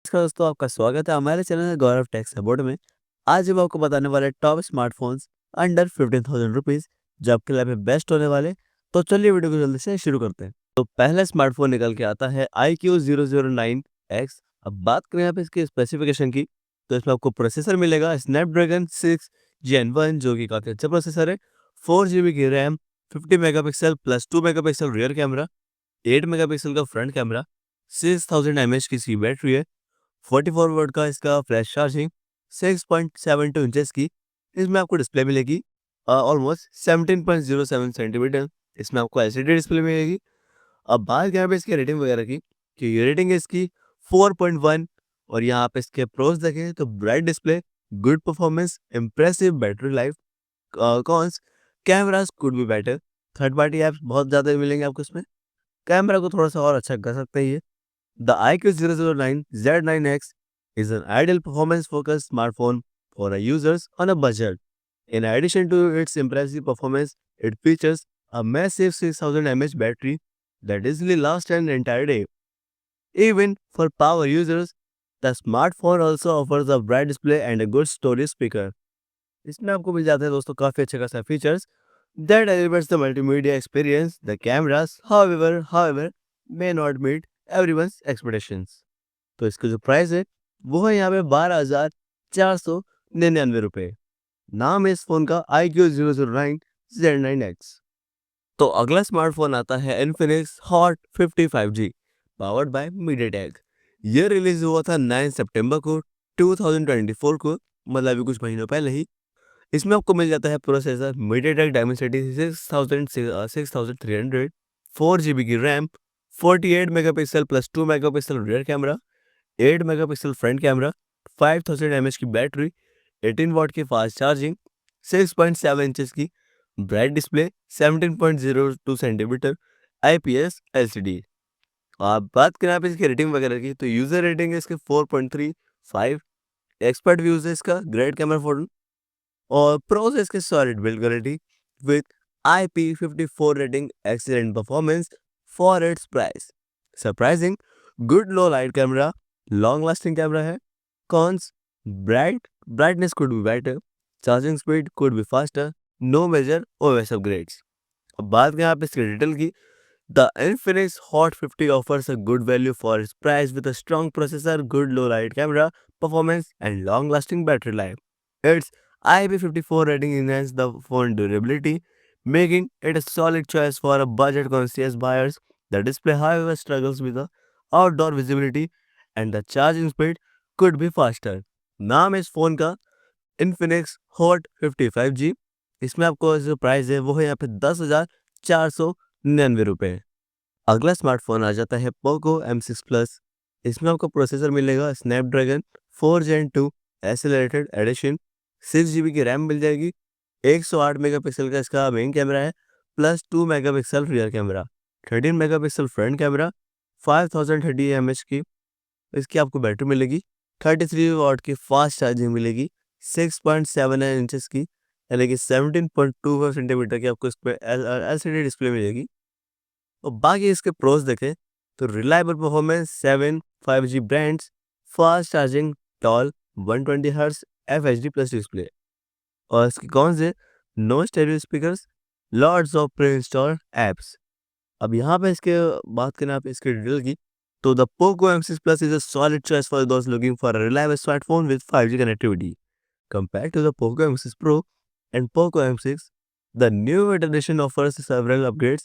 नमस्कार दोस्तों, आपका स्वागत है हमारे चैनल गौरव टेक सपोर्ट में। आज हम आपको बताने वाले टॉप स्मार्टफोन्स अंडर 15,000 रुपीज़ जो आपके लिए बेस्ट होने वाले। तो चलिए वीडियो को जल्दी से शुरू करते हैं। तो पहला स्मार्टफोन निकल के आता है iQ009X। अब बात करें यहाँ पे इसके स्पेसिफिकेशन की, तो इसमें आपको प्रोसेसर मिलेगा स्नैपड्रैगन 6 Gen 1 जो कि काफ़ी अच्छा प्रोसेसर है। 4 GB की RAM, 50 megapixel plus 2 megapixel rear camera, 8 megapixel का फ्रंट कैमरा, 6000 mAh की इसकी बैटरी है, 44 वोल्ट का इसका फ्लैश चार्जिंग, 6.72 इंचेस की इसमें आपको डिस्प्ले मिलेगी, ऑलमोस्ट 17.07 सेंटीमीटर इसमें आपको एलसीडी डिस्प्ले मिलेगी। अब बात करें पे इसकी रेटिंग वगैरह की, कि ये रेटिंग है इसकी 4.1। और यहाँ पे इसके प्रोज देखें तो bright display, good performance, impressive battery life. Cons, cameras could be better, third party apps बहुत ज़्यादा मिलेंगे आपको इसमें, कैमरा को थोड़ा सा और अच्छा कर सकते हैं ये। The iQ009 Z9X is an ideal performance-focused smartphone for a users on a budget. In addition to its impressive performance, it features a massive 6000 mAh battery that easily lasts an entire day. Even for power users, the smartphone also offers a bright display and a good storage speaker. इसमें आपको मिल जाते हैं दोस्तों काफ़ी अच्छे खासा features that elevates the multimedia experience. The cameras, however, may not meet everyone's expectations. तो इसका जो प्राइस है वो है यहाँ पे 12,499 रुपये। नाम है इस फोन का iQ009 Z9X। तो अगला स्मार्टफोन आता है Infinix Hot 55G powered by MediaTek। ये रिलीज हुआ था 9 सितंबर को 2024 को, मतलब अभी कुछ महीनों पहले ही। इसमें आपको मिल जाता है प्रोसेसर MediaTek Dimensity 6300, 4 GB की RAM, 48 megapixel plus 2 megapixel rear camera, 8 megapixel front camera, 5000 mAh की बैटरी, 18 वॉट की फास्ट चार्जिंग, 6.7 इंचेस की bright display, 17.02 centimetre IPS LCD। आप बात करें आप इसकी रेटिंग वगैरह की, तो यूजर रेटिंग है इसके 4.35, एक्सपर्ट व्यूज है इसका ग्रेट कैमरा फोटो, और प्रोज है इसके solid build quality with IP54 rating, excellent performance for its price, surprising good low light camera, long lasting camera है। Cons, brightness could be better, charging speed could be faster, no major OS upgrades. अब बात करें आप इसके detail की, the Infinix Hot 50 offers a good value for its price with a strong processor, good low light camera performance, and long-lasting battery life. Its IP54 rating enhances the phone durability, making it a solid choice for a budget-conscious buyers. The display, however, struggles with the outdoor visibility, and the charging speed could be faster. नाम है इस phone का Infinix Hot 55G। इसमें आपको जो price है वो है यहाँ पे 10,499 रुपये। अगला स्मार्टफोन आ जाता है पोको M6 प्लस। इसमें आपको प्रोसेसर मिलेगा Snapdragon 4 Gen 2 accelerated edition, 6 GB की रैम मिल जाएगी, 108 मेगापिक्सल का इसका मेन कैमरा है plus 2 megapixel rear camera, 13 megapixel front camera, 5030 mAh की इसकी आपको बैटरी मिलेगी, 33 वॉट की फास्ट चार्जिंग मिलेगी, 6.79 इंचेस की यानी कि 17.24 सेंटीमीटर की आपको इस पर LCD डिस्प्ले मिलेगी। और बाकी इसके प्रोज देखें तो reliable performance 7 5G brands, fast charging, tall 120 hertz FHD plus display. और इसके कौन से, no stereo speakers, lots of pre installed apps. अब यहाँ पे इसके बात करें आप इसके डिटेल की, तो the Poco M6 Plus is a solid choice for those looking for a reliable smartphone with 5G connectivity. Compared to the Poco M6 Pro and Poco M6, the new iteration offers several upgrades,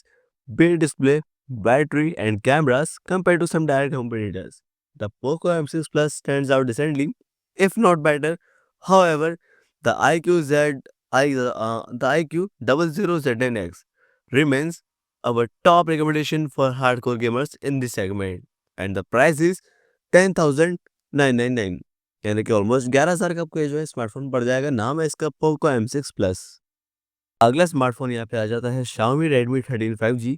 big display, battery, and cameras compared to some direct competitors. The Poco M6 Plus stands out decently, if not better. However, the IQ 00Z9X remains our top recommendation for hardcore gamers in this segment, and the price is 10,999, यानी कि almost 11,000 का आपको ये जो है smartphone पड़ जाएगा। नाम है इसका पोको M6 प्लस। अगला स्मार्टफोन यहाँ पे आ जाता है Xiaomi Redmi 13 5G।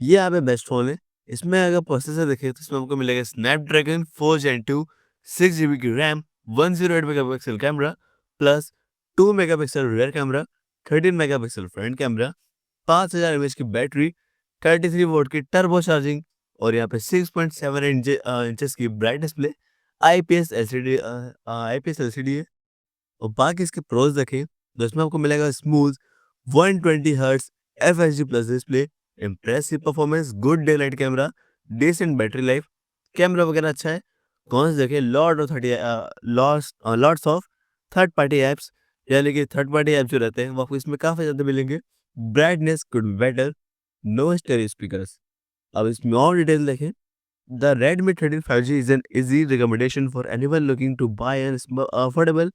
ये यहाँ पे बेस्ट फोन है। इसमें अगर प्रोसेसर देखें तो इसमें आपको मिलेगा स्नैपड्रैगन 4 Gen 2, 6 GB की RAM, 108 megapixel camera plus 2 megapixel rear camera, 13 megapixel front camera, 5000 mAh की बैटरी, 33 वोल्ट की टर्बो चार्जिंग, और यहाँ पे 6.7 इंचेस की ब्राइट डिस्प्ले, आईपीएस एलसीडी है। और बाकी इसके प्रोज देखें तो इसमें आपको मिलेगा smooth 120 hertz FHD plus display, impressive performance, good day light camera, decent battery life, camera वगैरह अच्छा है। कौन से देखें lots of third party apps, यानी कि थर्ड पार्टी ऐप जो रहते हैं वो आपको इसमें काफ़ी ज़्यादा मिलेंगे। Brightness could be better, no stereo speakers. अब इसमें और डिटेल देखें। The Redmi 13 5G is an easy recommendation for anyone looking to buy an affordable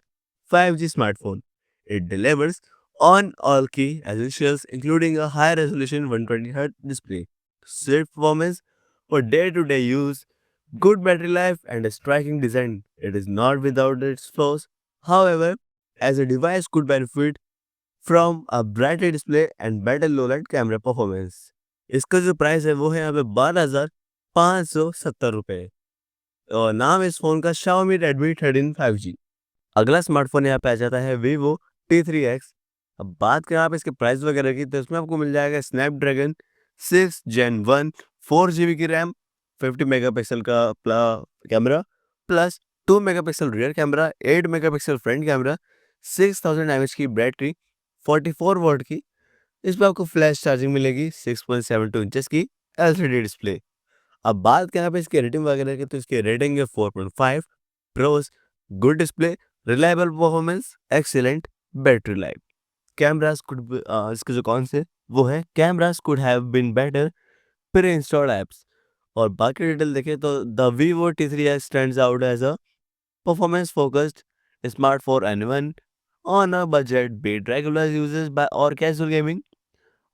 5G smartphone. It delivers on all key essentials, including a high resolution 120Hz display, swift performance for day-to-day use, good battery life, and a striking design. It is not without its flaws. However, as a device could benefit from a brighter display and better low-light camera performance. इसका जो price है वो है यहाँ पे 12,570 रुपये और नाम इस फोन का Xiaomi Redmi 13 5G। अगला स्मार्टफोन यहाँ पे आ जाता है Vivo T3X। अब बात करें आप इसके प्राइस वगैरह की तो इसमें आपको मिल जाएगा स्नैपड्रैगन 6 Gen 1 4 GB की रैम, 50 मेगापिक्सल का camera plus 2 megapixel rear camera, 8 megapixel front camera, 6000 mAh की बैटरी, 44 वॉट की। इसमें आपको फ्लैश चार्जिंग मिलेगी, 6.72 इंचेस की एलसीडी डिस्प्ले। अब बात करें आप इसकी रेटिंग वगैरह की तो इसकी रेटिंग है 4.5, pros, good display, reliable performance, excellent battery life. Cameras could इसके जो कौन से वो है cameras could have been better pre installed apps. और बाकी डिटेल देखें तो the Vivo T3X stands out as a performance focused smart for anyone on a budget, be it regular users by or casual gaming,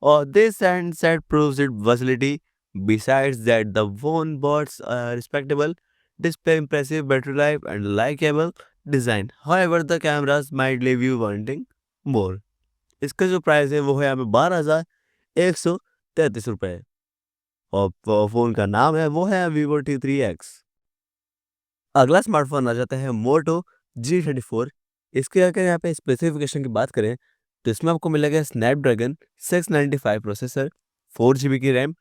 or this and set proves its versatility. Besides that, the phone boasts a respectable display, impressive battery life, and likable design. However, the cameras might leave you wanting more. इसका जो price है वो है यहाँ पे 12,133 रुपये और phone का नाम है वो है Vivo T3X। अगला स्मार्टफोन आ जाता है मोटो G34। इसके अगर यहाँ पे स्पेसिफिकेशन की बात करें तो इसमें आपको मिलेगा स्नैपड्रैगन 695 प्रोसेसर, 4 GB की RAM,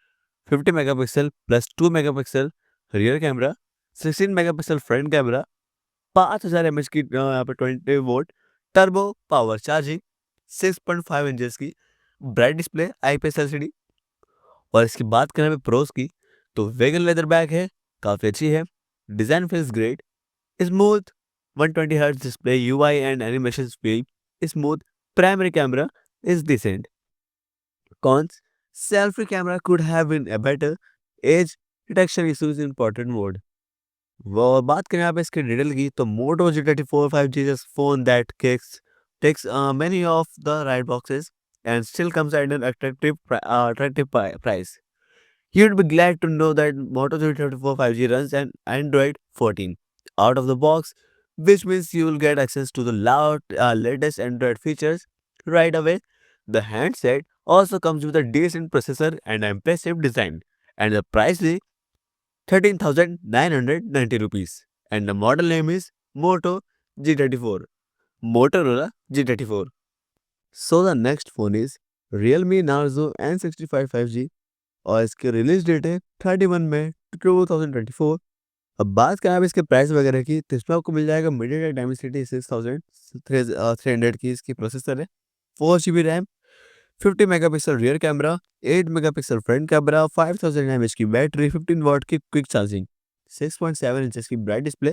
50 megapixel plus 2 megapixel rear camera, 16 megapixel front camera, 5000 mAh की यहाँ पे 20 volt turbo power charging, 6.5 inches की ब्राइट डिस्प्ले, IPS LCD। और इसकी बात करें पे प्रोस की तो वेगन लेदर बैग है, काफ़ी अच्छी है, design feels great, smooth 120 Hz display, UI and animation speed smooth, primary camera is decent. Cons: selfie camera could have been a better, edge detection issues in portrait mode. वो बात करें आप इसके detail की तो Moto G34 5G is a phone that takes many of the right boxes and still comes at an attractive price. You'd be glad to know that Moto G34 5G runs an Android 14 out of the box, which means you will get access to the latest Android features right away. The handset also comes with a decent processor and an impressive design, and the price is 13,990 rupees. And the model name is Moto G34. Motorola G34. So the next phone is Realme Narzo N65 5G और इसकी release date है 31 मई 2024। अब बात करें आप इसके price वगैरह की तो इसमें आपको मिल जाएगा मीडियाटेक डायमेंसिटी 6300 की इसकी प्रोसेसर है, 4 GB RAM, 50 megapixel rear camera, 8 megapixel front camera, 5000 mAh की बैटरी, 15 वॉट की क्विक चार्जिंग, 6.7 इंचेस की ब्राइट डिस्प्ले,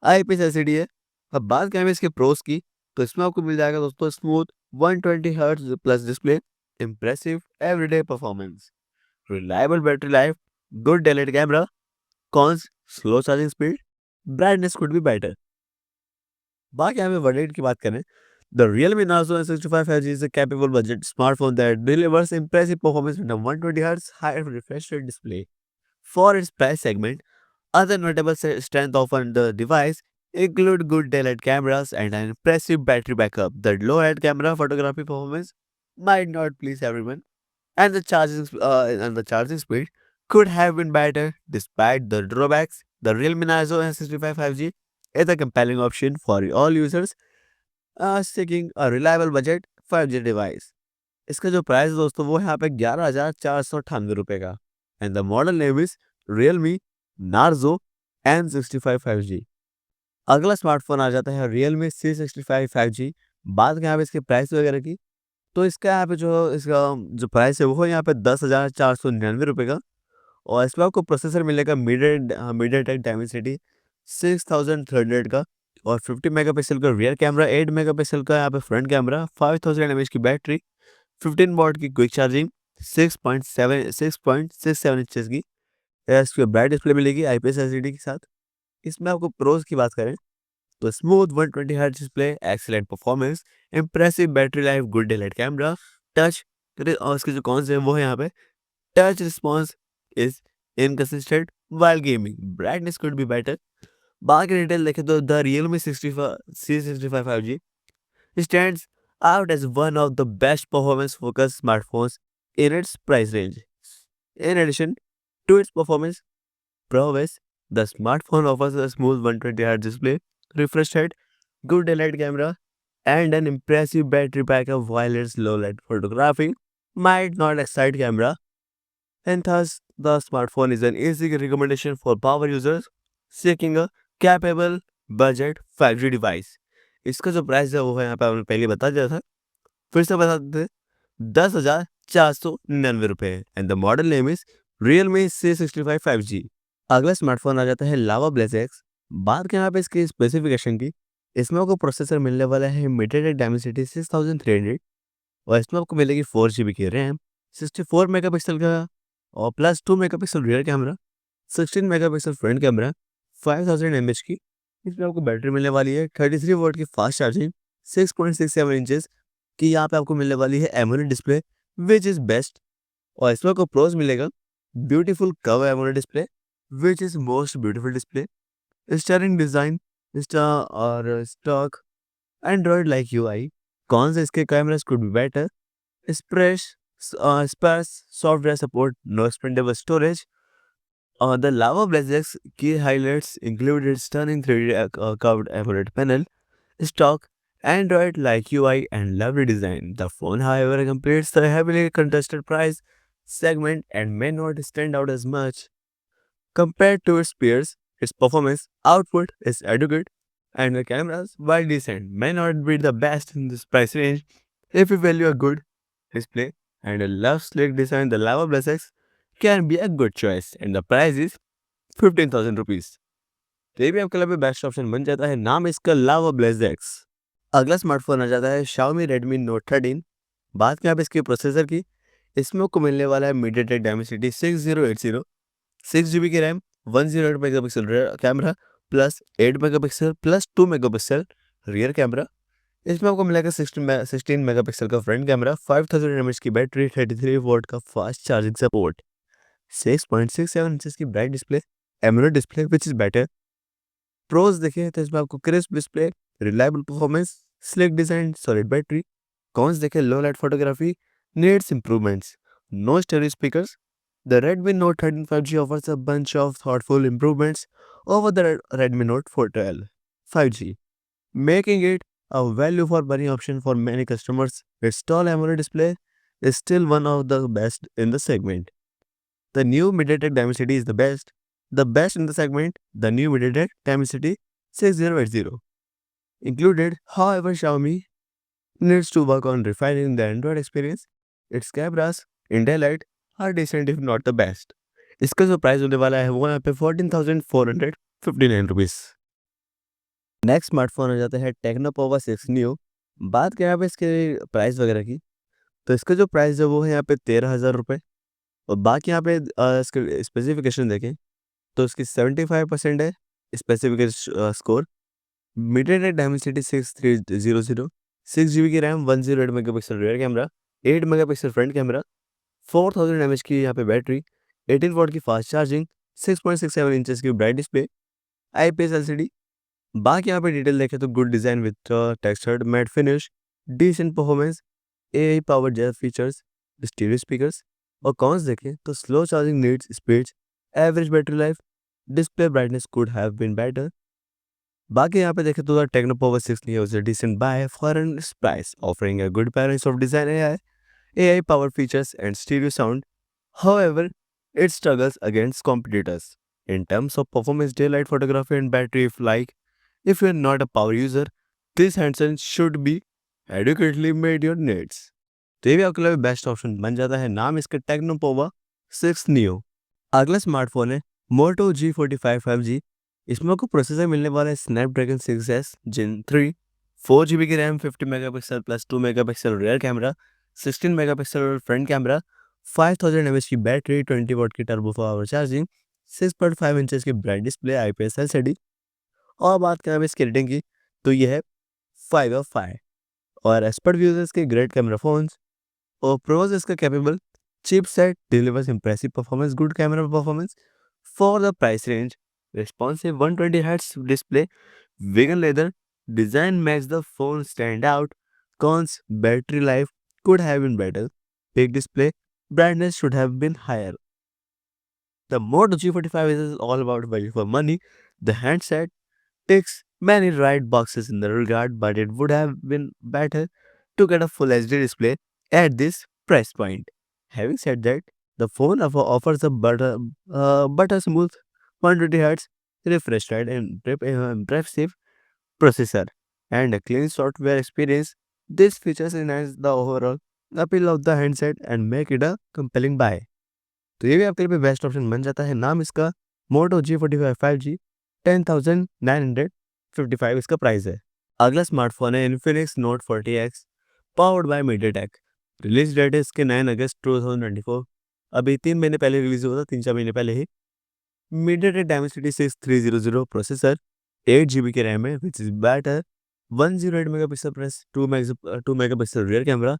IPS LCD है। अब बात करें इसके प्रोस की तो इसमें आपको मिल जाएगा दोस्तों smooth 120 Hz plus display, impressive everyday performance, reliable battery life, good daylight camera. Cons: slow charging speed, brightness could be better. बाकी यहाँ पे वर्डिक्ट की बात करें The Realme Narzo N65 5G is a capable budget smartphone that delivers impressive performance with a 120 Hz high refresh rate display. For its price segment, other notable strengths of the device include good daylight cameras and an impressive battery backup. The low-end camera photography performance might not please everyone, and the charging speed could have been better. Despite the drawbacks, the Realme Narzo N65 5G is a compelling option for all users seeking a reliable budget 5G device. इसका जो price है दोस्तों वो है यहाँ पे 11,498 का and the model name is Realme Narzo N65 5G। अगला स्मार्टफोन आ जाता है Realme C65 5G। बात करें यहाँ पे इसके प्राइस वगैरह की, तो इसका यहाँ पे इसका जो प्राइस है वो है यहाँ पे 10,499 का। और इसमें आपको प्रोसेसर मिलेगा मीडियाटेक डायमेंसिटी 6300 का। और 50 मेगापिक्सल का रियर कैमरा, 8 मेगापिक्सल का यहाँ पे फ्रंट कैमरा, 5000 mAh की बैटरी, 15 वॉट की क्विक चार्जिंग, 6.67 इंचेस की इसकी ब्राइट डिस्प्ले मिलेगी IPS LCD के साथ। इसमें आपको प्रोज की बात करें तो smooth 120 hertz display, excellent performance, impressive battery life, good daylight camera, touch. और इसके जो कॉन्स हैं वो है यहाँ पे touch response is inconsistent while gaming, brightness could be better. बाकी डिटेल देखें तो the Realme 65 C65 5G stands out as one of the best performance-focused smartphones in its price range. In addition to its performance prowess, the smartphone offers a smooth 120Hz display, refresh rate, good daylight camera, and an impressive battery backup while its low light photography might not excite camera, and thus the smartphone is an easy recommendation for power users seeking a capable budget 5G device. इसका जो price है वो है यहाँ पे आपने पहले बता दिया था, फिर से बता देते हैं, 10,499 and the model name is Realme C65 5G। अगला स्मार्टफोन आ जाता है लावा ब्लेज एक्स। बात करें यहाँ पे इसकी स्पेसिफिकेशन की, इसमें आपको प्रोसेसर मिलने वाला है मीडियाटेक डायमेंसिटी 6300। और इसमें आपको मिलेगी 4 GB की रैम, 64 मेगापिक्सल का और plus 2 megapixel rear camera, 16 megapixel front camera, 5000 mAh की। इसमें आपको बैटरी मिलने वाली है 33 वोल्ट की फास्ट चार्जिंग, 6.67 इंचेस की यहाँ पे आपको मिलने वाली है AMOLED display which is best. और इसमें आपको प्रोज मिलेगा beautiful curve AMOLED display which is most beautiful display, stunning design, stock Android like UI. Cons से इसके कैमरास कुड बी बेटर, स्प्रेश sparse software support, no expandable storage. The Lava Blazek's key highlights included stunning 3D curved AMOLED panel, stock Android-like UI, and lovely design. The phone, however, competes the heavily contested price segment and may not stand out as much compared to its peers. Its performance output is adequate, and the cameras, while decent, may not be the best in this price range. If you value a good display and a love sleek design, the Lava Blazek can be a good choice, and the price is 15,000 rupees. तो ये भी आपके लिए best option बन जाता है। नाम इसका लावा ब्लेज एक्स। अगला स्मार्टफोन आ जाता है Xiaomi Redmi Note 13। बात करें आप इसके प्रोसेसर की, इसमें आपको मिलने वाला है मीडियाटेक डायमेंसिटी 6080, 6 GB की RAM, 108 megapixel rear camera, plus 8 megapixel plus 2 megapixel rear camera. इसमें आपको मिलेगा 16 मेगापिक्सल का फ्रंट कैमरा, 5000 mAh की बैटरी, 33 वोल्ट का फास्ट चार्जिंग सपोर्ट, 6.67 इंचेस की bright display, AMOLED display which is better. Pros देखें तो इसमें आपको crisp display, reliable performance, sleek design, solid battery. Cons देखें low light photography, needs improvements, no stereo speakers. The Redmi Note 13 5G offers a bunch of thoughtful improvements over the Redmi Note 412 5G, making it a value for money option for many customers. Its tall AMOLED display is still one of the best in the segment. The new MediaTek Dimensity is the best in the segment. The new MediaTek Dimensity 6080 included. However, Xiaomi needs to work on refining the Android experience. Its cameras in daylight are decent if not the best. इसका जो price होने वाला है वो यहाँ पे 14,459 rupees. Next smartphone आ जाता है टेक्नो पोवा 6 न्यू। बात करें यहाँ पे इसके प्राइस वगैरह की, तो इसका जो प्राइस है वो है यहाँ पे 13,000 रुपये। और बाकी यहाँ पे इसके स्पेसिफिकेशन देखें तो इसकी 75% है specification score, MediaTek Dimensity 6300, 6 GB की RAM, 108 megapixel rear camera, 8 megapixel front camera, 4000 mAh की यहाँ पे बैटरी, 18 वोल्ट की फास्ट चार्जिंग, 6.67 इंचेस की ब्राइट डिस्प्ले, IPS LCD। बाकी यहाँ पे डिटेल देखें तो good design with textured matte finish, decent performance, AI powered jet features, stereo speakers. और कॉन्स देखें तो slow charging needs speeds, average battery life, display brightness could have been better. बाकी यहाँ पे देखें तो Tecno Pova 6 Neo is a decent buy for its price, offering a good balance of design AI powered features and stereo sound. However, it struggles against competitors in terms of performance, daylight photography, and battery life. If you're not a power user, this handset should be adequately made your needs. तो ये भी आपके लिए best option बन जाता है। नाम इसका टेक्नो पोवा 6 नियो। अगला स्मार्टफोन है मोटो G45 5G। इसमें आपको प्रोसेसर मिलने वाला है स्नैपड्रैगन 6S Gen 3, 4 GB की RAM, 50 megapixel plus 2 megapixel rear camera, 16 megapixel front camera, 5000 mAh की बैटरी, 20 वॉट की टर्बो पावर चार्जिंग, 6.5 इंचेस की ब्राइट डिस्प्ले, IPS LCD। और बात करें अब इसकी रेटिंग की, तो ये है 5/5। और एज पर यूजर्स के ग्रेट कैमरा फोन्स और प्रोज इसका capable chipset delivers impressive performance, good camera performance for the price range. Responsive 120 Hz display, vegan leather design makes the phone stand out. Cons: battery life could have been better. Big display, brightness should have been higher. The Moto G45 is all about value for money. The handset ticks many right boxes in the regard, but it would have been better to get a full HD display at this price point. Having said that, the phone offers a butter smooth 120 Hz refresh rate and impressive processor and a clean software experience. These features enhance the overall appeal of the handset and make it a compelling buy. तो ये भी आपके लिए best option बन जाता है। नाम इसका मोटो G45 5G, 10,955 इसका प्राइस है। अगला स्मार्टफोन है Infinix Note 40X powered by MediaTek. Release date है इसके 9 अगस्त 2024। अभी 3 महीने पहले रिलीज हुआ था, 3-4 महीने पहले ही। मीडियाटेक डायमेंसिटी 6300 प्रोसेसर, 8 GB की रैम है which is better, 108 megapixel plus 2 megapixel rear camera,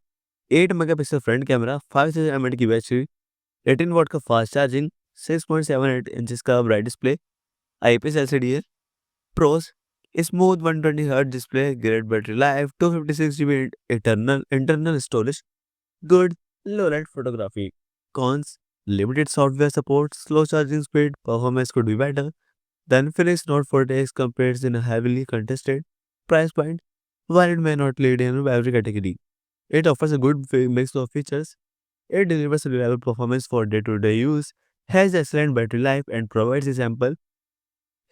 8 megapixel front camera, 5000 mAh की बैटरी, 18 वॉट का फास्ट चार्जिंग, 6.78 इंचेस का ब्राइट डिस्प्ले, IPS LCD है। Pros: smooth 120 hertz display, great battery life, 256 GB internal storage, good low light photography. Cons: limited software support, slow charging speed, performance could be better. The Infinix Note 40X competes in a heavily contested price point. While it may not lead in every category, it offers a good mix of features. It delivers reliable performance for day-to-day use, has excellent battery life, and provides a ample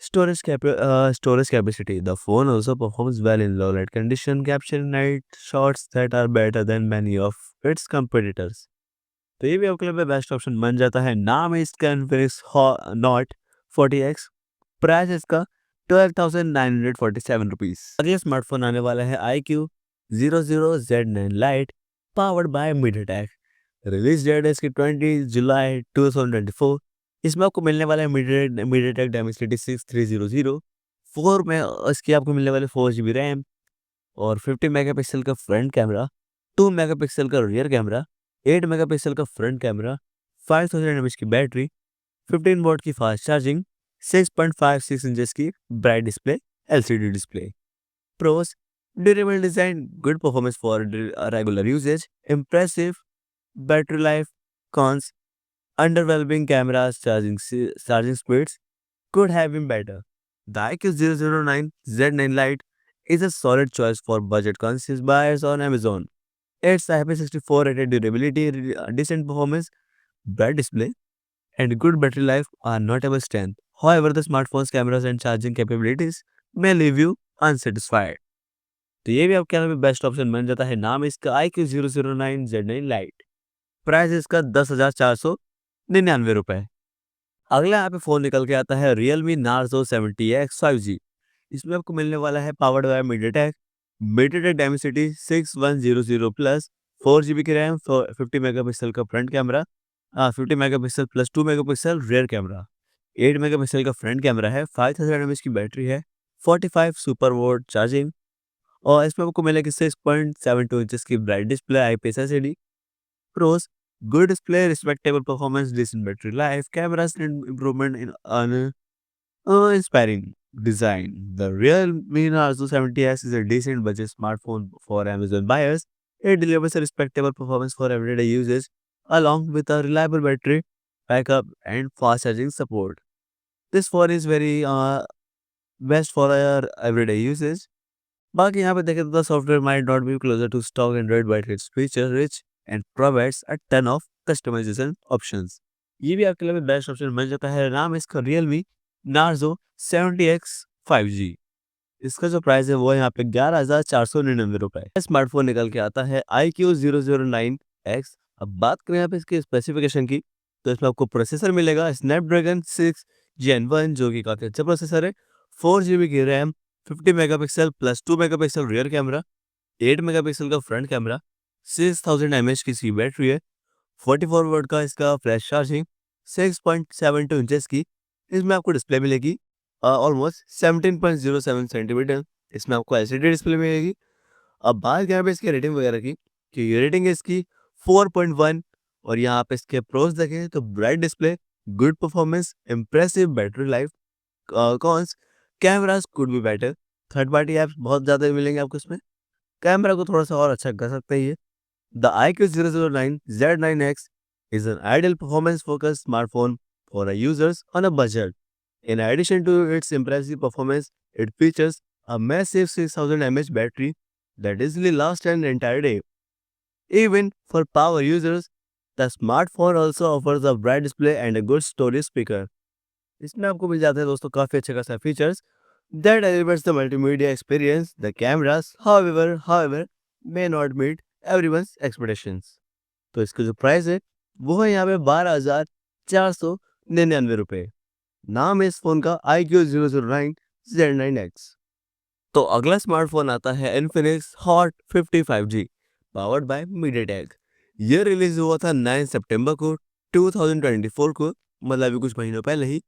storage capacity. The phone also performs well in low light condition, capturing night shots that are better than many of its competitors. तो ये भी आपके लिए best option बन जाता है। नाम है इसका इन्फिनिक्स नॉट 40X। प्राइस इसका 12,947 रुपीज। अगला स्मार्टफोन आने वाला है iQ00Z9 Lite powered by MediaTek. Release date है इसकी 20 जुलाई 2024। इसमें आपको मिलने वाला है मीडियाटेक डायमेंसिटी 6300। 4 में इसकी आपको मिलने वाले 4 GB रैम और 50 मेगापिक्सल का फ्रंट कैमरा, 2 मेगापिक्सल का रियर कैमरा, 8 मेगापिक्सल का फ्रंट कैमरा, 5000 mAh की बैटरी, 15 वॉट की फास्ट चार्जिंग, 6.56 इंचेस की bright display, LCD display. Pros: durable design, good performance for regular usages, impressive battery life. Cons: underwhelming cameras, charging speeds could have been better. The iQ009 Z9 Lite is a solid choice for budget-conscious buyers on Amazon. Its IP64 rated durability, decent performance, bright display, and good battery life are notable strength. However, the smartphone's cameras and charging capabilities may leave you unsatisfied. तो ये भी आपके यहाँ पे best option बन जाता है। नाम इसका iQ009 Z9 Lite। प्राइस इसका 10,499 रुपए। अगला यहाँ पे फोन निकल के आता है Realme Narzo 70X 5G। इसमें आपको मिलने वाला है powered by MediaTek Dimensity 6100 plus, 4 GB की रैम, 50 मेगापिक्सल का front camera, 50 megapixel plus 2 megapixel rear camera, 8 megapixel का फ्रंट कैमरा है, 5000 mAh की बैटरी है, 45 सुपर वोट चार्जिंग। और इसमें आपको मिलेगी 6.72 इंचेस की bright display, IPS LCD। Pros: good display, respectable performance, decent battery life, cameras and improvement in inspiring design. The Realme Narzo 70S is a decent budget smartphone for Amazon buyers. It delivers a respectable performance for everyday usage, along with a reliable battery backup and fast charging support. This phone is very best for your everyday usage. बाकी यहाँ पे देखें तो the software might not be closer to stock Android, but its feature rich and provides a ton of customization options. ये भी आपके लिए best option बन जाता है। नाम इसका Realme Narzo 70X 5G। इसका जो प्राइस है वो है यहाँ पे 11,499 रुपए। स्मार्टफोन निकल के आता है iQ009X। अब बात करें यहाँ पे इसके स्पेसिफिकेशन की, तो इसमें आपको प्रोसेसर मिलेगा स्नैपड्रैगन 6 Gen 1 जो कि काफी अच्छा प्रोसेसर है। 4 GB की RAM, 50 megapixel plus 2 megapixel rear camera, 8 megapixel का फ्रंट कैमरा, 6000 mAh की इसकी बैटरी है, 44 वोल्ट का इसका फ्लैश चार्जिंग, 6.72 इंचेस की इसमें आपको डिस्प्ले मिलेगी, ऑलमोस्ट 17.07 सेंटीमीटर इसमें आपको एलसीडी डिस्प्ले मिलेगी। अब बात करें पे इसकी रेटिंग वगैरह की, कि ये रेटिंग है इसकी 4.1। और यहाँ पे इसके प्रोज देखें तो bright display, good performance, impressive battery life. Cons, cameras could be better, third party apps बहुत ज़्यादा मिलेंगे आपको इसमें, कैमरा को थोड़ा सा और अच्छा कर सकते हैं ये। The iQ009 Z9X is an ideal performance-focused smartphone for a users on a budget. In addition to its impressive performance, it features a massive 6000 mAh battery that easily lasts an entire day. Even for power users, the smartphone also offers a bright display and a good storage speaker. इसमें आपको मिल जाते हैं दोस्तों काफ़ी अच्छे खासा features that elevates the multimedia experience. The cameras, however, may not meet everyone's expectations. तो इसका जो प्राइस है वो है यहाँ पे 12,499 रुपए। नाम है इस फोन का iQ009 Z9X। तो अगला स्मार्टफोन आता है Infinix Hot 55G powered by MediaTek। ये रिलीज हुआ था 9 सितंबर को 2024 को, मतलब अभी कुछ महीनों पहले ही।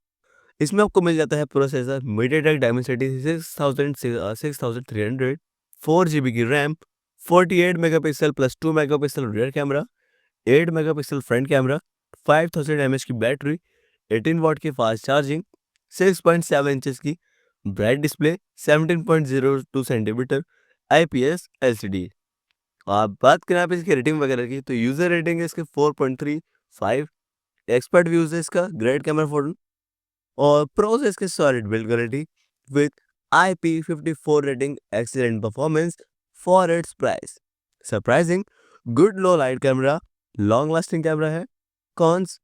इसमें आपको मिल जाता है प्रोसेसर MediaTek Dimensity 6300, 4 GB की RAM, 48 megapixel plus 2 megapixel rear camera, 8 megapixel front camera, 5000 mAh की बैटरी, 18 वॉट की फास्ट चार्जिंग, 6.7 इंचेस की bright display, 17.02 centimetre IPS LCD। आप बात करें आप इसकी रेटिंग वगैरह की, तो यूजर रेटिंग है इसके 4.35, एक्सपर्ट व्यूज है इसका ग्रेट कैमरा फोटो, और प्रोज है इसके solid build quality with IP54 rating, excellent performance for its price, surprising good low light camera, long lasting camera है। Cons,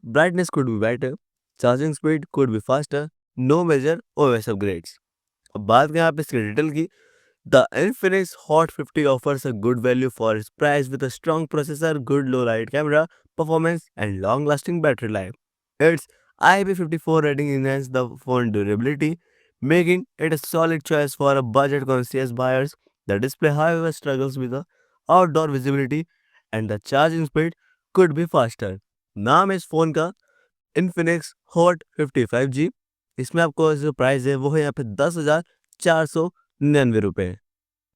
brightness could be better, charging speed could be faster, no major OS upgrades. अब बात करें आप इसके detail की, the Infinix Hot 50 offers a good value for its price with a strong processor, good low light camera performance, and long lasting battery life. Its IP54 rating enhances the phone durability, making it a solid choice for a budget conscious buyers. The display, however, struggles with the outdoor visibility and the charging speed could be faster. नाम है इस phone का Infinix Hot 55G। इसमें आपको जो price है वो है यहाँ पे 10,499 रुपए।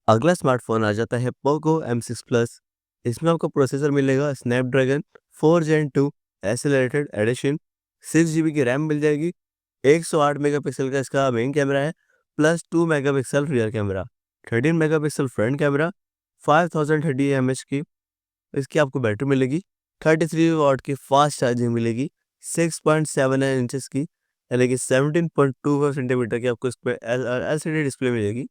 अगला स्मार्टफोन आ जाता है पोको M6 Plus। इसमें आपको प्रोसेसर मिलेगा Snapdragon 4 Gen 2 accelerated edition, 6 GB की रैम मिल जाएगी, 108 मेगापिक्सल का इसका मेन कैमरा है plus 2 megapixel rear camera, 13 megapixel front camera, 5030 mAh की इसकी आपको बैटरी मिलेगी, 33 वॉट की फास्ट चार्जिंग मिलेगी, 6.79 इंचेस की यानी कि 17.25 सेंटीमीटर की आपको इस पर LCD डिस्प्ले मिलेगी।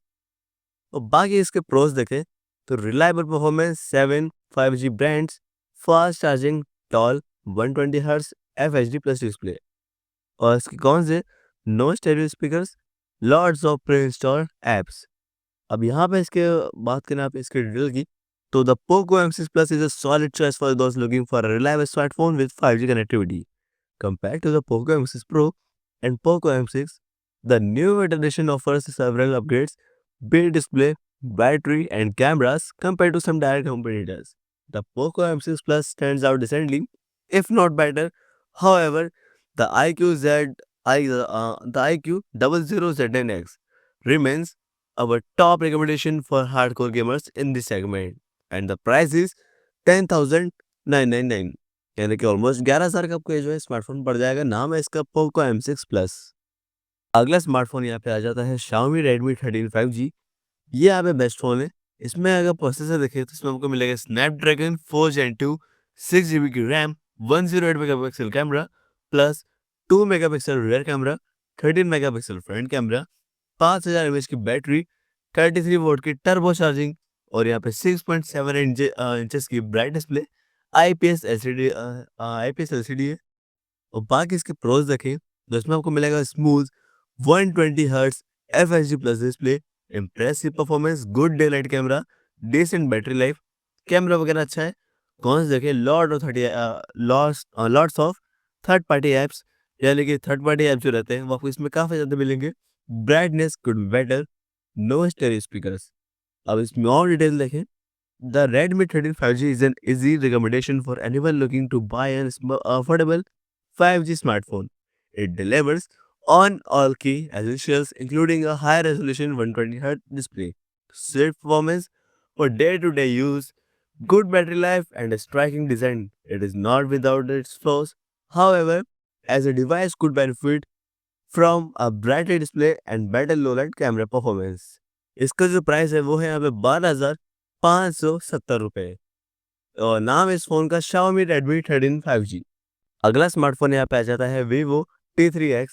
और बाकी इसके प्रोज देखें तो reliable performance 7 5G brands, fast charging, tall 120 hertz FHD plus display. और इसकी कौन से no stereo speakers, lots of pre installed apps. अब यहाँ पे इसके बात करें आप इसके डिटेल की, तो the Poco M6 Plus is a solid choice for those looking for a reliable smartphone with 5G connectivity. Compared to the Poco M6 Pro and Poco M6, the new edition offers several upgrades, big display, battery, and cameras compared to some direct competitors. The Poco M6 Plus stands out decently, if not better. However, the IQ 00Z9X remains our top recommendation for hardcore gamers in this segment, and the price is 10,999, यानी कि almost 11,000 का आपको ये जो है smartphone पड़ जाएगा। नाम है इसका पोको M6 Plus। अगला स्मार्टफोन यहाँ पे आ जाता है Xiaomi Redmi 13 5G। ये यहाँ पे बेस्ट फोन है। इसमें अगर प्रोसेसर देखें तो इसमें आपको मिलेगा स्नैपड्रैगन 4 Gen 2, 6 GB की RAM, 108 megapixel camera plus 2 megapixel rear camera, 13 megapixel front camera, 5000 mAh की बैटरी, 33 वोल्ट की टर्बो चार्जिंग, और यहाँ पे 6.7 इंचेस की ब्राइट डिस्प्ले, IPS LCD है। और बाकी इसके प्रोज देखें तो इसमें आपको मिलेगा smooth 120 hertz FHD plus display, impressive performance, good day light camera, decent battery life, camera वगैरह अच्छा है। कौन से देखें, lots of third party apps, यानी कि थर्ड पार्टी ऐप जो रहते हैं वो आपको इसमें काफ़ी ज़्यादा मिलेंगे। Brightness could be better, no stereo speakers. अब इसमें और डिटेल देखें। The Redmi 13 5G is an easy recommendation for anyone looking to buy an affordable 5G smartphone. It delivers on all key essentials, including a high resolution 120Hz display, swift performance for day-to-day use, good battery life, and a striking design. It is not without its flaws. However, as a device could benefit from a brighter display and better low-light camera performance. इसका जो price है वो है यहाँ पे 12,570 रुपये और नाम है इस फोन का Xiaomi Redmi 13 5G। अगला स्मार्टफोन यहाँ पे आ जाता है Vivo T3X।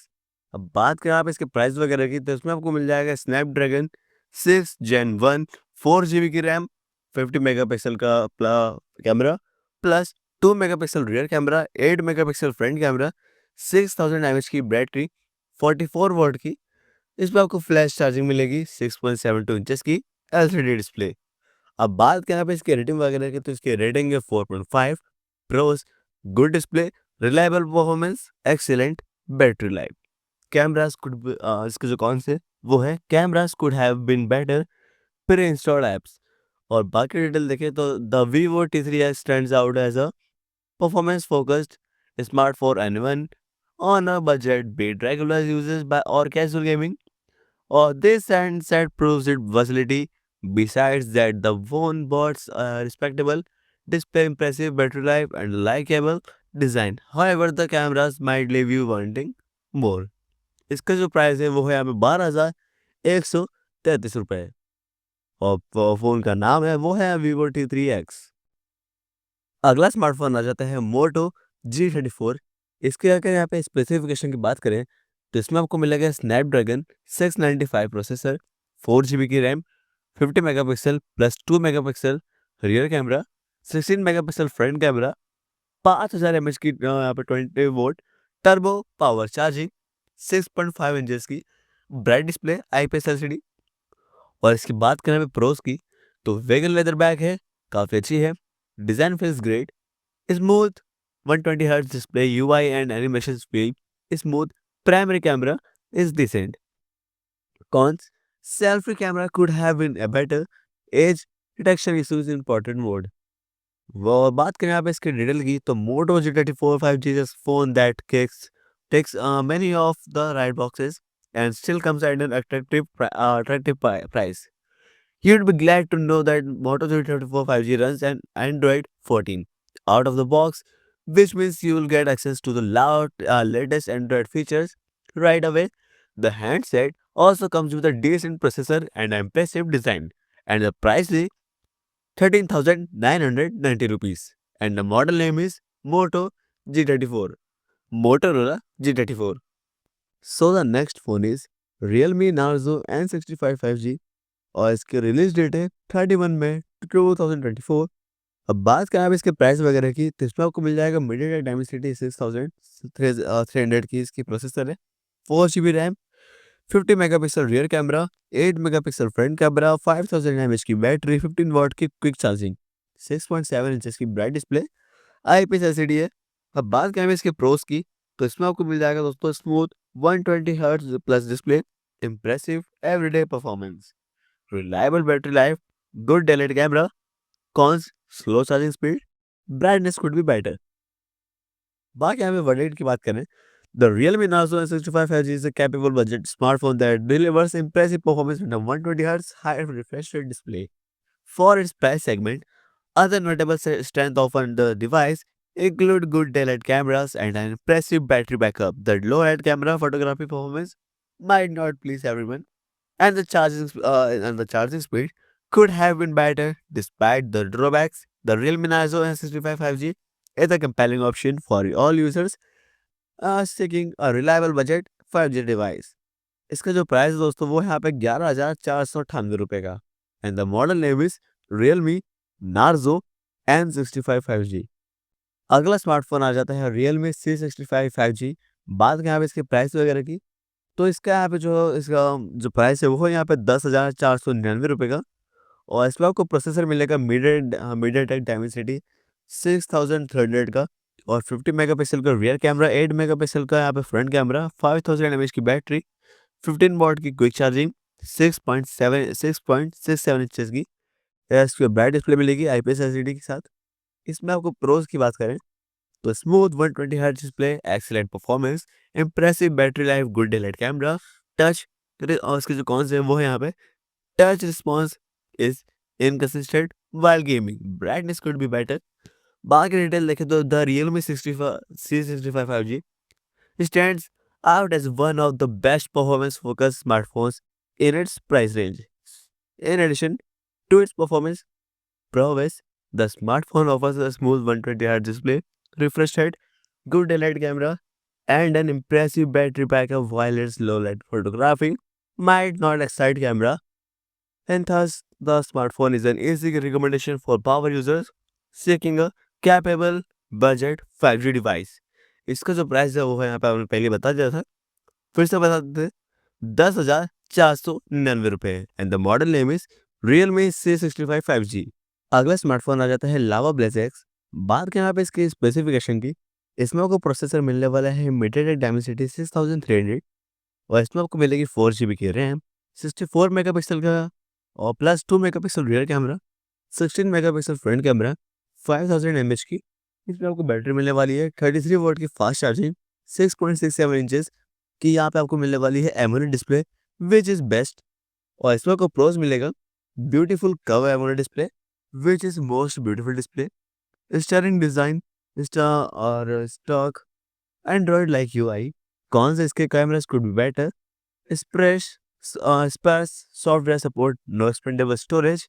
अब बात करें आप इसके प्राइस वगैरह की तो इसमें आपको मिल जाएगा स्नैपड्रैगन 6 Gen 1 4 GB की रैम, 50 मेगापिक्सल का camera plus 2 megapixel rear camera, 8 megapixel front camera, 6000 mAh की बैटरी, 44 वॉट की। इसमें आपको फ्लैश चार्जिंग मिलेगी, 6.72 इंचेस की LCD डिस्प्ले। अब बात करें आप इसकी रेटिंग वगैरह की तो इसकी रेटिंग है 4.5, pros, good display, reliable performance, excellent battery life. Cameras could इसके जो कौन से वो है, cameras could have been better pre installed apps. और बाकी डिटेल देखें तो the Vivo T3X stands out as a performance focused smart for anyone on a budget, be it regular uses by और casual gaming, or this and set proves its versatility. Besides that, the phone boasts a respectable display, impressive battery life, and likable design. However, the cameras might leave you wanting more. इसका जो price है वो है यहाँ पे 12,133 रुपये और phone का नाम है वो है Vivo T3X। अगला स्मार्टफोन आ जाता है Moto G34। इसके अगर यहाँ पे स्पेसिफिकेशन की बात करें तो इसमें आपको मिलेगा स्नैपड्रैगन 695 प्रोसेसर, 4 GB की RAM, 50 megapixel plus 2 megapixel rear camera, 16 megapixel front camera, 5000 mAh की यहाँ पे 20 volt turbo power charging, 6.5 inches की ब्राइट डिस्प्ले, IPS LCD। और इसकी बात करें प्रोस की तो वेगन लेदर बैग है, काफ़ी अच्छी है, design feels great, smooth 120 Hz display, UI and animation speed smooth, primary camera is decent. Cons: selfie camera could have been a better, edge detection issues in portrait mode. वो बात करें आप इसके detail की तो Moto G34 5G is a phone that takes many of the right boxes and still comes at an attractive price. You'd be glad to know that Moto G34 5G runs an Android 14 out of the box, which means you will get access to the latest Android features right away. The handset also comes with a decent processor and an impressive design, and the price is 13,990 rupees. And the model name is Moto G34. Motorola G34. So the next phone is Realme Narzo N65 5G और इसकी release date है 31 मई 2024। अब बात करें आप इसके price वगैरह की तो इसमें आपको मिल जाएगा MediaTek Dimensity 6300 की इसकी प्रोसेसर है, 4 GB RAM, 50 megapixel rear camera, 8 megapixel front camera, 5000 mAh की बैटरी, 15 वॉट की क्विक चार्जिंग, 6.7 इंचेस की ब्राइट डिस्प्ले, IPS LCD है। अब बात करें इसके प्रोस की तो इसमें आपको मिल जाएगा दोस्तों smooth 120 Hz plus display, impressive everyday performance, reliable battery life, good daylight camera. Cons: slow charging speed, brightness could be better. बाकी हमें वर्डिक्ट की बात करें The Realme Narzo N65 5G is a capable budget smartphone that delivers impressive performance with a 120 Hz high refresh rate display. For its price segment, other notable strengths of the device include good daylight cameras and an impressive battery backup. The low-end camera photography performance might not please everyone, and the charging speed could have been better despite the drawbacks. The Realme Narzo N65 5G is a compelling option for all users seeking a reliable budget 5G device. इसका जो price है दोस्तों वो यहाँ पे 11,498 का and the model name is Realme Narzo N65 5G। अगला smartphone आ जाता है Realme C65 5G। बात करें आप इसके प्राइस वगैरह की तो इसका यहाँ पे इसका जो प्राइस है वो है यहाँ पे 10,499 का। और इसमें आपको प्रोसेसर मिलेगा मीडियाटेक डायमेंसिटी 6300 का। और 50 मेगापिक्सल का रियर कैमरा, 8 मेगापिक्सल का यहाँ पे फ्रंट कैमरा, 5000 mAh की बैटरी, 15 वॉट की क्विक चार्जिंग, 6.67 इंचेस की इसकी ब्राइट डिस्प्ले मिलेगी IPS LCD के साथ। इसमें आपको प्रोज की बात करें तो smooth 120 hertz display, excellent performance, impressive battery life, good daylight camera, touch. और इसके जो कौन से हैं वो है यहाँ पे touch response is inconsistent while gaming, brightness could be better. बाकी डिटेल देखें तो the Realme 65 C65 5G stands out as one of the best performance focused smartphones in its price range. In addition to its performance prowess, the smartphone offers a smooth 120Hz display, refresh rate, good daylight camera, and an impressive battery backup while its low light photography might not excite camera, and thus the smartphone is an easy recommendation for power users seeking a capable budget 5G device. इसका जो price है वो है यहाँ पे आपने पहले बता दिया था, फिर से बता देते हैं, 10,499 रुपए। And the model name is Realme C65 5G। अगला स्मार्टफोन आ जाता है लावा ब्लेज एक्स। बात करें यहाँ पे इसकी स्पेसिफिकेशन की, इसमें आपको प्रोसेसर मिलने वाला है मीडियाटेक डायमेंसिटी 6300। और इसमें आपको मिलेगी 4 GB की रैम, 64 मेगापिक्सल का और plus 2 megapixel rear camera, 16 megapixel front camera, 5000 mAh की। इसमें आपको बैटरी मिलने वाली है, 33 वोल्ट की फास्ट चार्जिंग, 6.67 इंचेस की यहाँ पे आपको मिलने वाली है AMOLED display which is best. और इसमें आपको प्रोज मिलेगा beautiful curve AMOLED display which is most beautiful display, stunning design, stock Android like UI. Cons से इसके कैमरास कुड बी बेटर, स्प्रेश sparse software support, no expandable storage.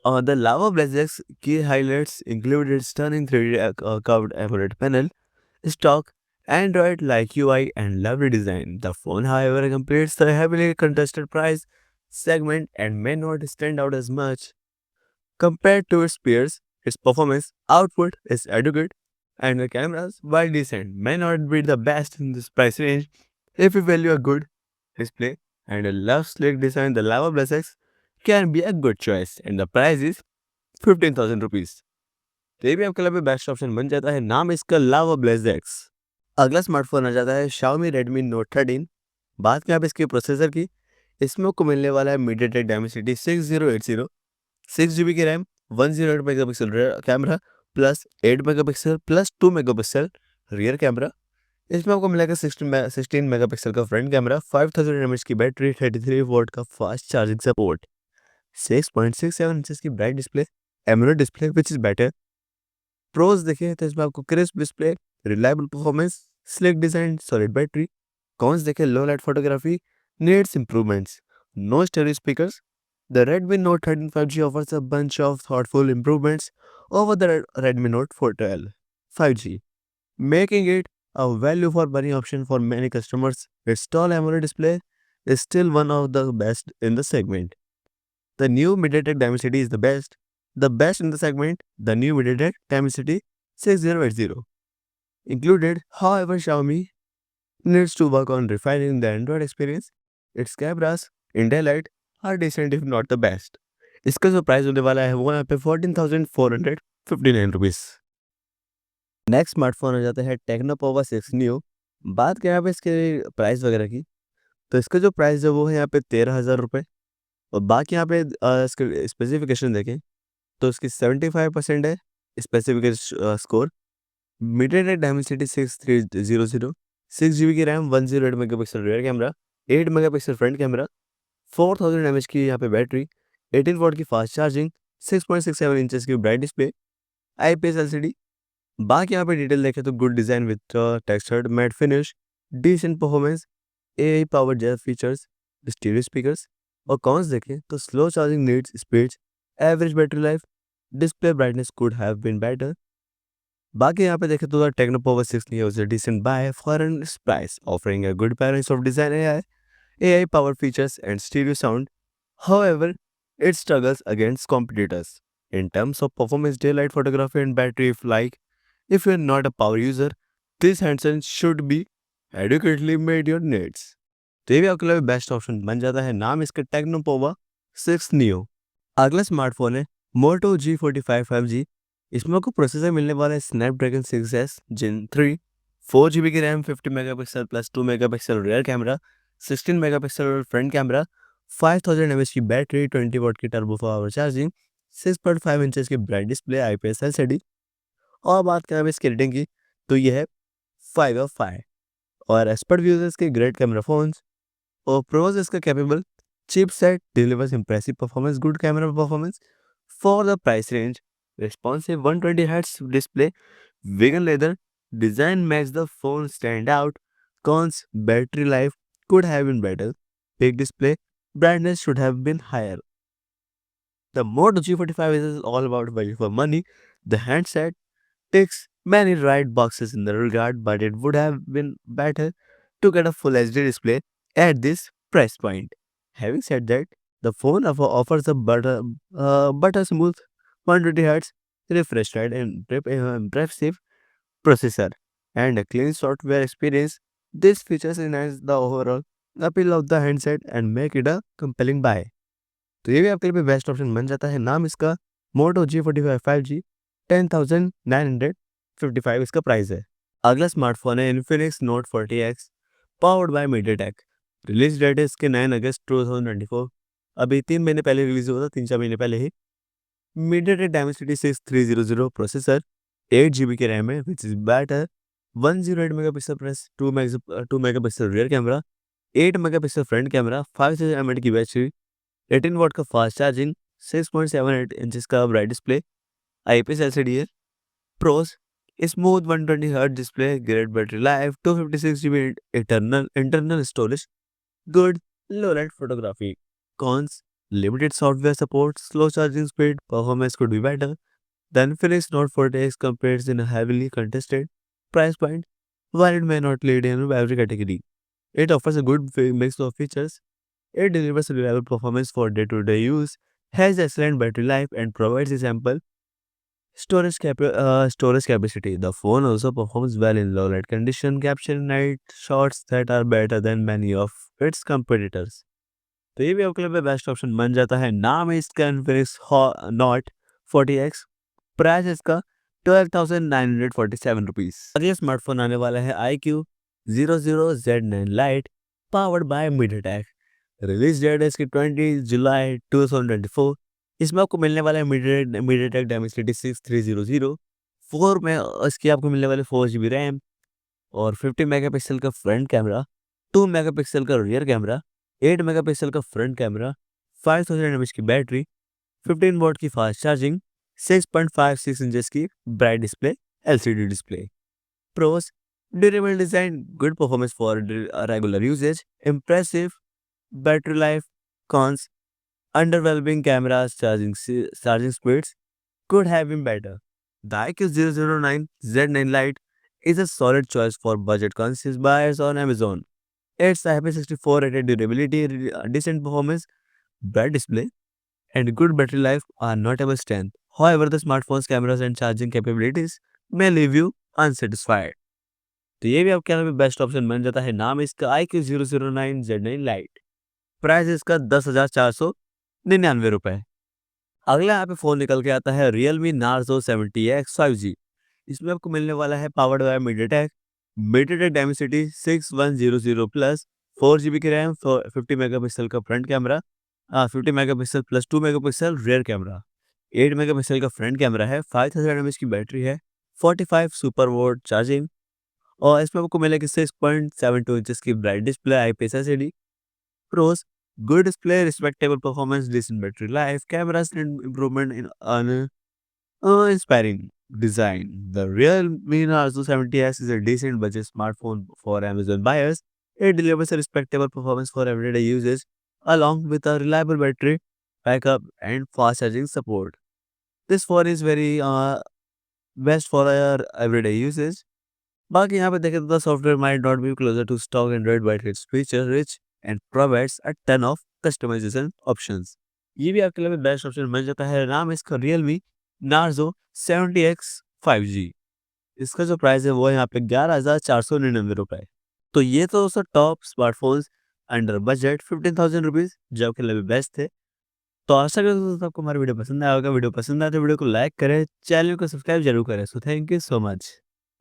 The Lava Blazek's key highlights included stunning 3D curved AMOLED panel, stock Android-like UI, and lovely design. The phone, however, competes the heavily contested price segment and may not stand out as much compared to its peers. Its performance output is adequate, and the cameras, while decent, may not be the best in this price range. If you value a good display and a love sleek design, the Lava Blazek can be a good choice, and the price is 15,000 rupees. तो ये भी आपके लिए best option बन जाता है। नाम इसका लावा ब्लेज एक्स। अगला स्मार्टफोन आ जाता है Xiaomi Redmi Note 13। बात करें आप इसके प्रोसेसर की, इसमें आपको मिलने वाला है मीडियाटेक डायमेंसिटी 6080, 6 GB की RAM, 108 megapixel camera, plus 8 megapixel plus 2 megapixel rear camera. इसमें आपको मिलेगा 16 मेगापिक्सल का फ्रंट कैमरा, 5000 mAh की बैटरी, 33 वोल्ट का फास्ट चार्जिंग सपोर्ट, 6.67 इंचेस की bright display, AMOLED display which is better. Pros देखें तो इसमें आपको crisp display, reliable performance, sleek design, solid battery. Cons देखें low light photography, needs improvements, no stereo speakers. The Redmi Note 13 5G offers a bunch of thoughtful improvements over the Redmi Note 12 5G, making it a value for money option for many customers. Its tall AMOLED display is still one of the best in the segment. The new MediaTek Dimensity is the best. The best in the segment, the new MediaTek Dimensity 6080 included. However, Xiaomi needs to work on refining the Android experience. Its cameras in daylight are decent if not the best. इसका जो price होने वाला है वो यहाँ पे 14,459 rupees. Next smartphone आ जाता है टेक्नो पोवा 6 न्यू। बात करें यहाँ पे इसके प्राइस वगैरह की, तो इसका जो प्राइस है वो है यहाँ पे 13,000 रुपये। और बाकी यहाँ पे इसके स्पेसिफिकेशन देखें तो इसकी 75% है specification score, MediaTek Dimensity 6300, 6 GB की RAM, 108 megapixel rear camera, 8 megapixel front camera, 4000 mAh की यहाँ पे बैटरी, 18 वोल्ट की फास्ट चार्जिंग, 6.67 इंचेस की ब्राइट डिस्प्ले, IPS LCD। बाकी यहाँ पे डिटेल देखें तो good design with textured matte finish, decent performance, AI power jet features, stereo speakers. और कॉन्स देखें तो slow charging needs speeds, average battery life, display brightness could have been better. बाकी यहाँ पे देखें तो Tecno Pova 6 Neo is a decent buy for its price, offering a good balance of design AI power features and stereo sound. However, it struggles against competitors in terms of performance, daylight photography, and battery. If you're not a power user, this handset should be adequately made your needs. तो ये भी आपके लिए best option बन जाता है। नाम इसका टेक्नो पोवा 6 नियो। अगला स्मार्टफोन है मोटो G45 5G। इसमें आपको प्रोसेसर मिलने वाला है स्नैपड्रैगन 6S Gen 3, 4 GB की RAM, 50 megapixel plus 2 megapixel rear camera, 16 megapixel front camera, 5000 mAh की बैटरी, 20 वॉट की टर्बो पावर चार्जिंग, 6.5 इंचेस की ब्राइट डिस्प्ले, IPS LCD। और बात करें अब इसकी रेटिंग की, तो ये है 5/5। और एज पर यूजर्स के ग्रेट कैमरा फोन्स और pros इसका capable chipset delivers impressive performance, good camera performance for the price range, responsive 120 Hz display, vegan leather design makes the phone stand out. Cons: battery life could have been better, big display, brightness should have been higher. The Moto G45 is all about value for money. The handset ticks many right boxes in the regard, but it would have been better to get a full HD display at this price point. Having said that, the phone offers a butter smooth 120 Hz refresh rate and impressive processor and a clean software experience. These features enhance the overall appeal of the handset and make it a compelling buy. तो ये भी आपके लिए best option बन जाता है। नाम इसका मोटो G45 5G, 10,955 इसका प्राइस है। अगला स्मार्टफोन है Infinix Note 40X powered by MediaTek. Release date है इसके 9 अगस्त 2024। अभी 3 महीने पहले रिलीज हुआ था, 3-4 महीने पहले ही। मीडियाटेक डायमेंसिटी 6300 प्रोसेसर, 8 GB की रैम है which is better, 108 megapixel plus 2 megapixel rear camera, 8 megapixel front camera, 5000 mAh की बैटरी, 18 वॉट का फास्ट चार्जिंग, 6.78 इंचेस का ब्राइट डिस्प्ले, IPS LCD है। Pros: smooth 120 hertz display, great battery life, 256 GB internal storage, good low light photography. Cons: limited software support, slow charging speed, performance could be better. The Infinix Note 40X competes in a heavily contested price point. While it may not lead in every category, it offers a good mix of features. It delivers reliable performance for day-to-day use, has excellent battery life, and provides a ample storage capacity. The phone also performs well in low light condition, capturing night shots that are better than many of its competitors. तो ये भी आपके लिए best option बन जाता है। नाम है इसका इन्फिनिक्स नॉट 40X। प्राइस इसका 12,947 रुपीज। अगला स्मार्टफोन आने वाला है iQOO00Z9 Lite powered by MediaTek. Release date है इसकी 20 जुलाई 2024। इसमें आपको मिलने वाला है मीडियाटेक डायमेंसिटी 6300। 4 में इसकी आपको मिलने वाले 4 GB रैम और 50 मेगापिक्सल का फ्रंट कैमरा, 2 मेगापिक्सल का रियर कैमरा, 8 मेगापिक्सल का फ्रंट कैमरा, 5000 mAh की बैटरी, 15 वॉट की फास्ट चार्जिंग, 6.56 इंचेस की bright display, LCD display. Pros: durable design, good performance for regular usages, impressive battery life. Cons: underwhelming cameras, charging speeds could have been better. The iQOO 009 Z9 Lite is a solid choice for budget-conscious buyers on Amazon. Its IP64 rated durability, decent performance, bright display, and good battery life are notable strength. However, the smartphone's cameras and charging capabilities may leave you unsatisfied. तो ये भी आपके लिए best option बन जाता है। नाम इसका iQOO 009 Z9 Lite। प्राइस इसका 10,499 रुपए। अगला यहाँ पे फोन निकल के आता है Realme Narzo 70X 5G। इसमें आपको मिलने वाला है powered by MediaTek Dimensity 6100 plus, 4 GB की रैम, 50 मेगापिक्सल का front camera, 50 megapixel plus 2 megapixel rear camera, 8 megapixel का फ्रंट कैमरा है, 5000 mAh की बैटरी है, 45 सुपर वोट चार्जिंग। और इसमें आपको मिलेगी 6.72 इंचेस की bright display, IPS LCD। Pros: good display, respectable performance, decent battery life, cameras and improvement in inspiring design. The Realme Narzo 70S is a decent budget smartphone for Amazon buyers. It delivers a respectable performance for everyday users, along with a reliable battery backup and fast charging support. This phone is very best for your everyday usage. बाकी यहाँ पे देखें तो software might not be closer to stock Android but it's feature rich and provides a ton of customisation options. ये भी आपके लिए best option बन जाता है। नाम इसका Realme Narzo 70X 5G। इसका जो प्राइस है वो है यहाँ पे 11,499 रुपए। तो ये तो दोस्तों top smartphones under budget 15,000 rupees जो आपके लिए भी बेस्ट थे। तो आशा करता हूँ दोस्तों आपको हमारा वीडियो पसंद आया होगा। वीडियो पसंद आया तो वीडियो को लाइक करें, चैनल को सब्सक्राइब ज़रूर करें। So thank you so much.